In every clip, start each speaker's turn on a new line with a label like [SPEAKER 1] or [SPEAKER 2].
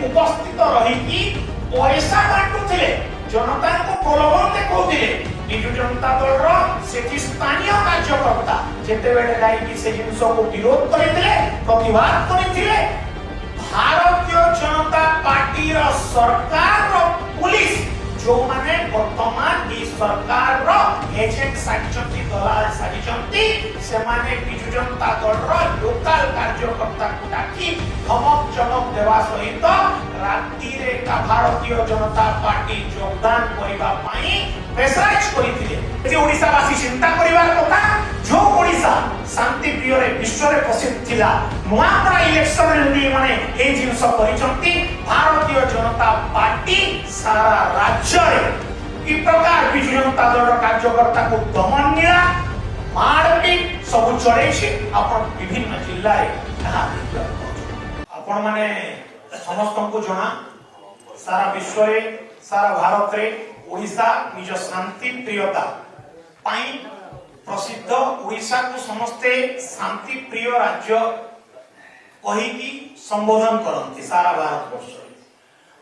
[SPEAKER 1] उपस्थित रही पैसा बांटुले जनता को प्रलोभन देखौथिले बिजु जनता दल सेठी स्थानीय कार्यकर्ता जेतेबेले जाई से जिनस को विरोध करथिले प्रतिवाद करथिले भारतीय जनता पार्टी रो सरकार रो पुलिस जो माने वर्तमान ई सरकार रो एजेंट साजिचंती दलाल साजिचंती से माने बिजु जनता दल रो लोकल कार्यकर्ता को डाकी धमक चमक देवा सहित राती रे का भारतीय जनता पार्टी योगदान करिबा पई प्रेसराइज करिथिले जे ओडिसा वासी चिंता करिवार कथा जो ओडिसा शांति प्रिय रे विश्व रे प्रसिद्ध थिला नुआपड़ा इलेक्शन रे माने ए जिनस परिचंती भारतीय जनता पार्टी सारा राज्य रे ई प्रकार बिजु जनता दल कार्यकर्ता को दमन निला मारपीट सब चलेछि अपन विभिन्न जिल्ला रे अपन माने समस्त को जना सारा विश्व रे सारा भारत रे ओडिसा निज शांति प्रियता पाई प्रसिद्ध ओडिसा को समस्ते शांति प्रिय राज्य कही की संबोधन करती सारा भारत वर्ष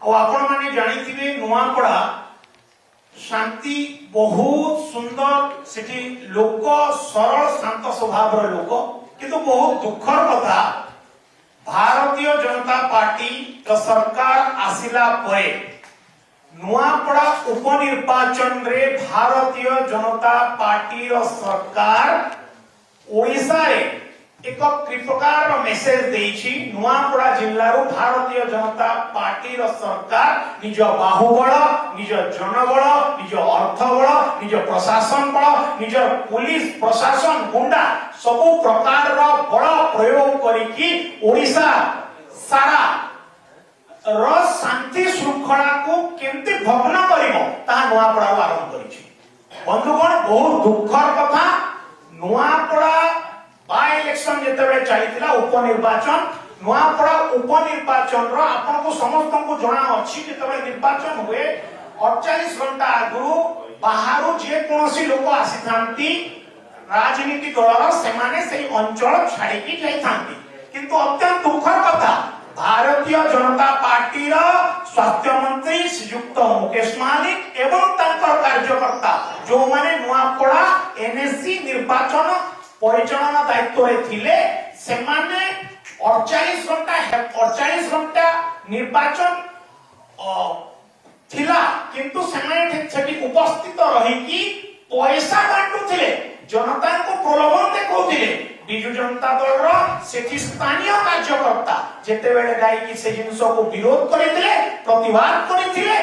[SPEAKER 1] और आपण माने जानिथिबे नुआपड़ा शांति बहुत सुंदर सेठी लोक सरल शांत स्वभाव रो लोक किंतु बहुत दुखर कथा भारतीय जनता पार्टी तो सरकार आसिला परे नुआपड़ा उपनिर्वाचन रे भारतीय जनता पार्टी रो सरकार ओडिसा रे एक प्रकार मेसेज देछि नुआपड़ा जिल्ला रो भारतीय जनता पार्टी रो सरकार निज बाहुबल निज जनबल निज अर्थबल निज प्रशासन बल निज पुलिस प्रशासन गुंडा सब प्रकार रो बल प्रयोग करिकि ओडिसा सारा शांति श्रृंखला को केमती भग्न करिवो ता नुआपड़ा आरंभ करिछि बंधुगण बहुत दुखर कथा नुआपड़ा बाय इलेक्शन जेतेबे चलितला उपनिर्वाचन नुआपड़ा उपनिर्वाचन रो आपन को समस्त को जणा अछि जेतेबे निर्वाचन हुए 48 घंटा आगु बाहरु जे कोनोसी लोक आसी थांती राजनीति दलर से माने सेई अंचल छाडी की जाई थांती किंतु अत्यंत दुखर कथा भारतीय जनता पार्टी रो स्वास्थ्य मंत्री श्रीयुक्त मुकेश मालिक एवं तांकर कार्यकर्ता जो माने नुआपड़ा एनएससी निर्वाचन परिचालना दायित्व रे थिले से माने 48 घंटा निर्वाचन थिला किंतु से माने सेठी उपस्थित रही की पैसा बांटुथिले जनता को प्रलोभन देखौथिले बिजु जनता दल सेठी स्थानीय कार्यकर्ता जेतेबेले जाई से जिनस को विरोध करथिले प्रतिवाद करथिले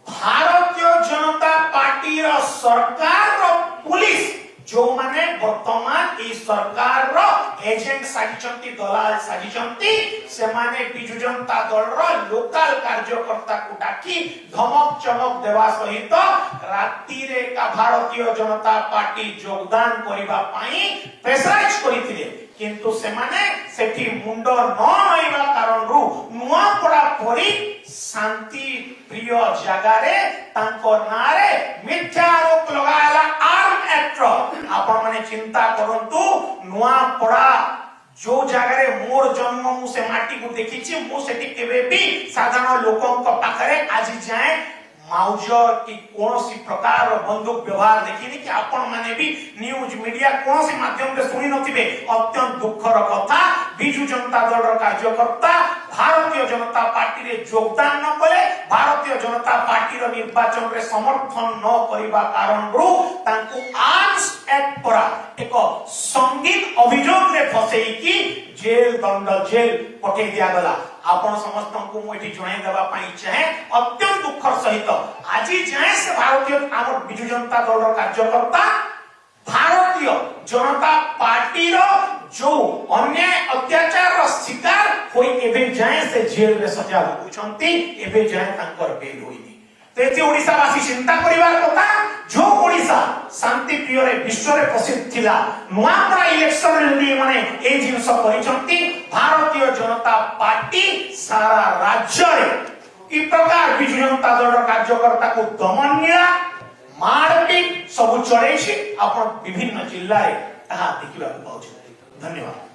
[SPEAKER 1] भारतीय जनता पार्टी रो सरकार रो पुलिस जो माने वर्तमान ई सरकार रो एजेंट साजिचंती दलाल साजिचंती से माने बिजु जनता दल रो लोकल कार्यकर्ता को डाकी धमक चमक देवा सहित राती रे का भारतीय जनता पार्टी योगदान करिबा पई प्रेसराइज करिथिले किंतु से माने सेठी मुंड न नइबा कारण रु नुआपड़ा परी शांति प्रिय जगह रे तांको नारे मिथ्या आरोप लगायला आर्म एक्ट आपण माने चिंता करंतु नुआपड़ा जो जगह रे मोर जन्म मु से माटी को देखिछि मु सेठी केबे भी साधारण लोकों को पाखरे आज जाए माउज की कोनोसी प्रकार बंदूक व्यवहार देखिनि कि आपण माने भी न्यूज मीडिया कोनोसी माध्यम रे सुनि नथिबे अत्यंत दुखर कथा बिजु जनता दल रो कार्यकर्ता भारतीय जनता पार्टी रे योगदान न कले भारतीय जनता पार्टी रो निर्वाचन रे समर्थन न करिबा कारण रु तांको आर्म्स एक्ट परा एक संगीत अभियोग रे फसेई कि जेल दंड जेल पठे दिया गला आपण समस्त को मु एठी जणाई देबा पई चाहे अत्यंत दुखर सहित आज जाय से भारतीय आम बिजु जनता दल रो कार्यकर्ता भारतीय जनता पार्टी रो जो अन्याय अत्याचार रो शिकार होई एबे जाय से जेल रे सजा भोगुछंती एबे जाय तांकर बेल होईनी तेती ओडिसा वासी चिंता करिवार कथा जो ओडिसा शांति प्रिय रे विश्व रे प्रसिद्ध थिला नुआपड़ा इलेक्शन रे माने ए जिनस परिचंती भारतीय जनता पार्टी सारा राज्य रे ई प्रकार बिजु जनता दल कार्यकर्ता को दमन निला मारपीट सब चलेछि अपन विभिन्न जिल्ला रे ताहा देखिबा पाउछि धन्यवाद।